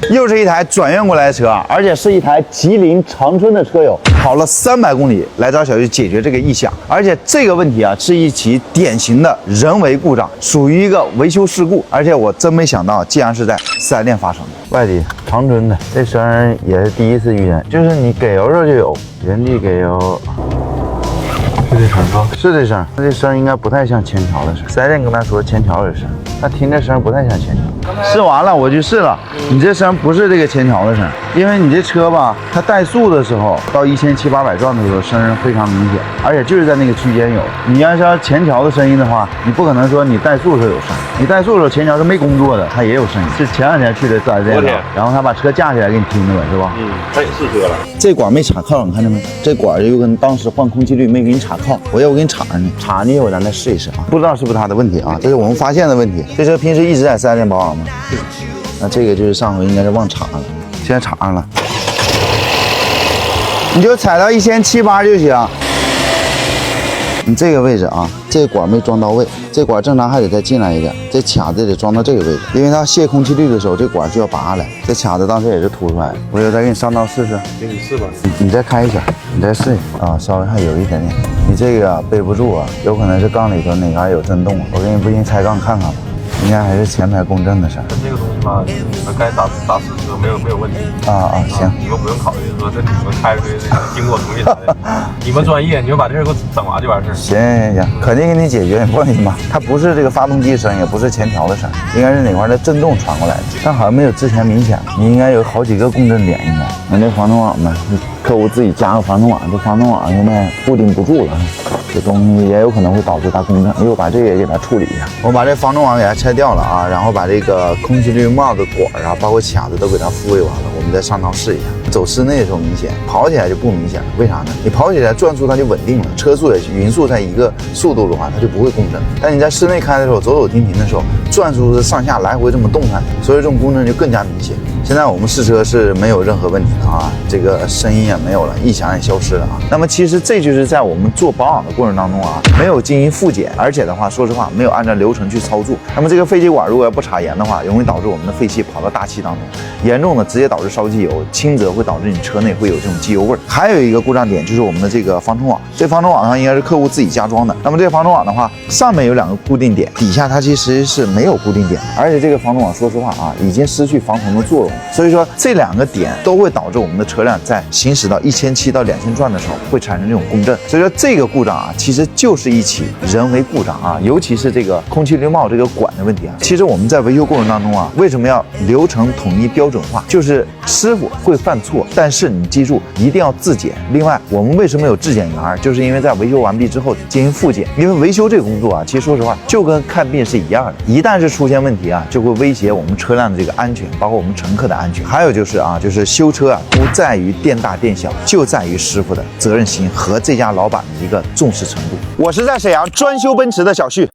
又是一台转运过来的车，而且是一台吉林长春的车友，跑了300公里来找小旭解决这个异响。而且这个问题啊，是一起典型的人为故障，属于一个维修事故。而且我真没想到，竟然是在4S店发生的。外地长春的，这声也是第一次遇见，就是你给油时候就有，原地给油。是这声啊？是这声，这声应该不太像铅条的声。4S店跟他说铅条的声，他听这声不太像铅条。试完了我去试了，你这声不是这个铅条的声，因为你这车吧，它怠速的时候到1700、800转的时候声非常明显，而且就是在那个区间有。你要是要铅条的声音的话，你不可能说你怠速的时候有声，你怠速的时候铅条是没工作的，它也有声音。是前2天去的4S店，然后他把车架起来给你听的呗，是吧？他也试车了。这管没插靠，你看见没？这管就跟当时换空气滤没给你插靠，我要不给你插上去，插上去我咱再试一试啊。不知道是不是他的问题啊？这是我们发现的问题。这车平时一直在4S店保养吗？那这个就是上回应该是忘插了，现在插上了，你就踩到1700、800就行。你这个位置啊，这管没装到位，这管正常还得再进来一点，这卡子得装到这个位置，因为它卸空气滤的时候，这管需要拔下来，这卡子当时也是凸出来的。我就再给你上道试试，给你试吧。你再开一下，你再试一下啊，稍微还有一点点。你这个背不住啊，有可能是杠里头哪嘎有震动，我给你不信拆杠看看吧。应该还是前排共振的事儿。这个东西吧，你们该咋试车没有问题行，你们不用考虑说这你们开出去经过同意啥的，你们专业，你们把这事给我整完就完事儿。行，肯定给你解决，你放心吧。它不是这个发动机声，也不是铅条的声，应该是哪块的震动传过来的，但好像没有之前明显。你应该有好几个共振点，应该。那这防冻网呢？客户自己加个防冻网，这防冻网现在固定不住了。这东西也有可能会导致它共振，又把这个也给它处理一下。我把这防冻网给它拆掉了啊，然后把这个空气滤帽的管啊，包括卡子都给它复位完了，我们再上道试一下。走室内的时候明显，跑起来就不明显了。为啥呢？你跑起来转速它就稳定了，车速也匀速在一个速度的话，它就不会共振。但你在室内开的时候，走走停停的时候，转速是上下来回这么动弹，所以这种共振就更加明显。现在我们试车是没有任何问题的啊，这个声音也没有了，异响也消失了啊。那么其实这就是在我们做保养的过程当中啊，没有进行复检，而且的话，说实话没有按照流程去操作。那么这个废气管如果要不插严的话，容易导致我们的废气跑到大气当中，严重的直接导致烧机油，轻则会导致你车内会有这种机油味儿。还有一个故障点就是我们的这个防尘网，这防尘网上应该是客户自己加装的。那么这个防尘网的话，上面有2个固定点，底下它其实是没有固定点，而且这个防尘网说实话啊，已经失去防尘的作用了。所以说这2个点都会导致我们的车辆在行驶到1700到2000转的时候会产生这种共振。所以说这个故障啊，其实就是一起人为故障啊，尤其是这个空气滤帽这个管的问题啊。其实我们在维修过程当中啊，为什么要流程统一标准化？就是师傅会犯错，但是你记住一定要自检。另外，我们为什么有质检员？就是因为在维修完毕之后进行复检。因为维修这个工作啊，其实说实话就跟看病是一样的，一旦是出现问题啊，就会威胁我们车辆的这个安全，包括我们乘客的安全。还有就是就是修车啊，不在于店大店小，就在于师傅的责任心和这家老板的一个重视程度。我是在沈阳专修奔驰的小旭。